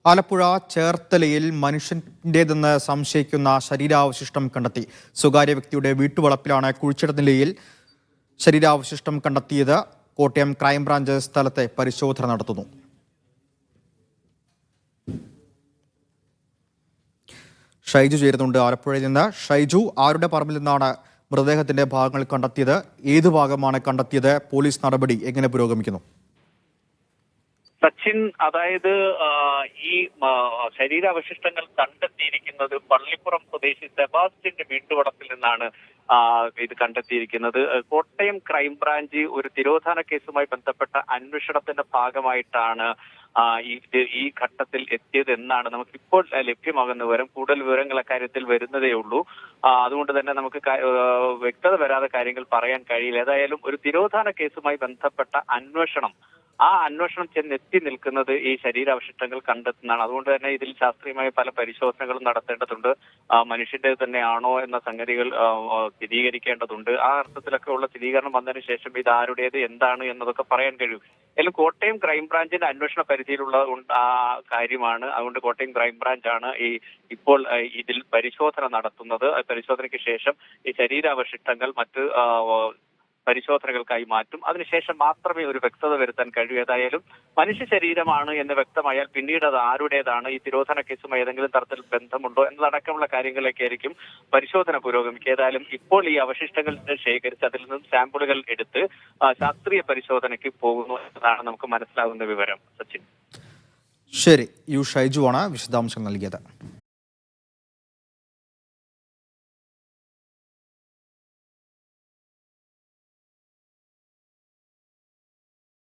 ആലപ്പുഴ ചേർത്തലയിൽ മനുഷ്യന്റേതെന്ന് സംശയിക്കുന്ന ശരീരാവശിഷ്ടം കണ്ടെത്തി. സ്വകാര്യ വ്യക്തിയുടെ വീട്ടുവളപ്പിലാണ് കുഴിച്ചിട്ട നിലയിൽ ശരീരാവശിഷ്ടം കണ്ടെത്തിയത്. കോട്ടയം ക്രൈംബ്രാഞ്ച് സ്ഥലത്തെ പരിശോധന നടത്തുന്നു. ഷൈജു ചേരുന്നുണ്ട് ആലപ്പുഴയിൽ നിന്ന്. ഷൈജു, ആരുടെ പറമ്പിൽ നിന്നാണ് മൃതദേഹത്തിന്റെ ഭാഗങ്ങൾ കണ്ടെത്തിയത്? ഏത് ഭാഗമാണ് കണ്ടെത്തിയത്? പോലീസ് നടപടി എങ്ങനെ പുരോഗമിക്കുന്നു? സച്ചിൻ, അതായത് ഈ ശരീരാവശിഷ്ടങ്ങൾ കണ്ടെത്തിയിരിക്കുന്നത് പള്ളിപ്പുറം സ്വദേശി സെബാസ്റ്റ്യന്റെ വീട്ടുവളപ്പിൽ നിന്നാണ് ഇത് കണ്ടെത്തിയിരിക്കുന്നത്. കോട്ടയം ക്രൈംബ്രാഞ്ച് ഒരു തിരോധാന കേസുമായി ബന്ധപ്പെട്ട അന്വേഷണത്തിന്റെ ഭാഗമായിട്ടാണ് ഈ ഘട്ടത്തിൽ എത്തിയത് എന്നാണ് നമുക്കിപ്പോൾ ലഭ്യമാകുന്ന വിവരം. കൂടുതൽ വിവരങ്ങൾ അക്കാര്യത്തിൽ വരുന്നതേ ഉള്ളൂ. അതുകൊണ്ട് തന്നെ നമുക്ക് വ്യക്തത വരാതെ കാര്യങ്ങൾ പറയാൻ കഴിയില്ല. ഏതായാലും ഒരു തിരോധാന കേസുമായി ബന്ധപ്പെട്ട അന്വേഷണം ചെന്നെത്തി നിൽക്കുന്നത് ഈ ശരീരാവശിഷ്ടങ്ങൾ കണ്ടെത്തുന്നതാണ്. അതുകൊണ്ട് തന്നെ ഇതിൽ ശാസ്ത്രീയമായ പല പരിശോധനകളും നടത്തേണ്ടതുണ്ട്. മനുഷ്യന്റെ തന്നെയാണോ എന്ന സംഗതികൾ സ്ഥിരീകരിക്കേണ്ടതുണ്ട്. ആ അർത്ഥത്തിലൊക്കെ ഉള്ള സ്ഥിരീകരണം വന്നതിന് ശേഷം ഇത് ആരുടേത്, എന്താണ് എന്നതൊക്കെ പറയാൻ കഴിയും. എല്ലാം കോട്ടയം ക്രൈംബ്രാഞ്ചിന്റെ അന്വേഷണ പരിധിയിലുള്ള കാര്യമാണ്. അതുകൊണ്ട് കോട്ടയം ക്രൈംബ്രാഞ്ചാണ് ഇപ്പോൾ ഇതിൽ പരിശോധന നടത്തുന്നത്. പരിശോധനയ്ക്ക് ശേഷം ഈ ശരീരാവശിഷ്ടങ്ങൾ മറ്റ് പരിശോധനകൾക്കായി മാറ്റും. അതിനുശേഷം മാത്രമേ ഒരു വ്യക്തത വരുത്താൻ കഴിയൂ. ഏതായാലും മനുഷ്യ ശരീരമാണ് എന്ന് വ്യക്തമായാൽ പിന്നീട് അത് ആരുടേതാണ്, ഈ തിരോധന കേസുമായി ഏതെങ്കിലും തരത്തിൽ ബന്ധമുണ്ടോ എന്നതടക്കമുള്ള കാര്യങ്ങളിലേക്കായിരിക്കും പരിശോധന പുരോഗമിക്കുക. ഏതായാലും ഇപ്പോൾ ഈ അവശിഷ്ടങ്ങൾ ശേഖരിച്ച് അതിൽ നിന്നും സാമ്പിളുകൾ എടുത്ത് ശാസ്ത്രീയ പരിശോധനയ്ക്ക് പോകുന്നു എന്നതാണ് നമുക്ക് മനസ്സിലാകുന്ന വിവരം. സച്ചിൻ, ശരി. യു ഷൈജു ആണ് വിശദാംശം നൽകിയത്.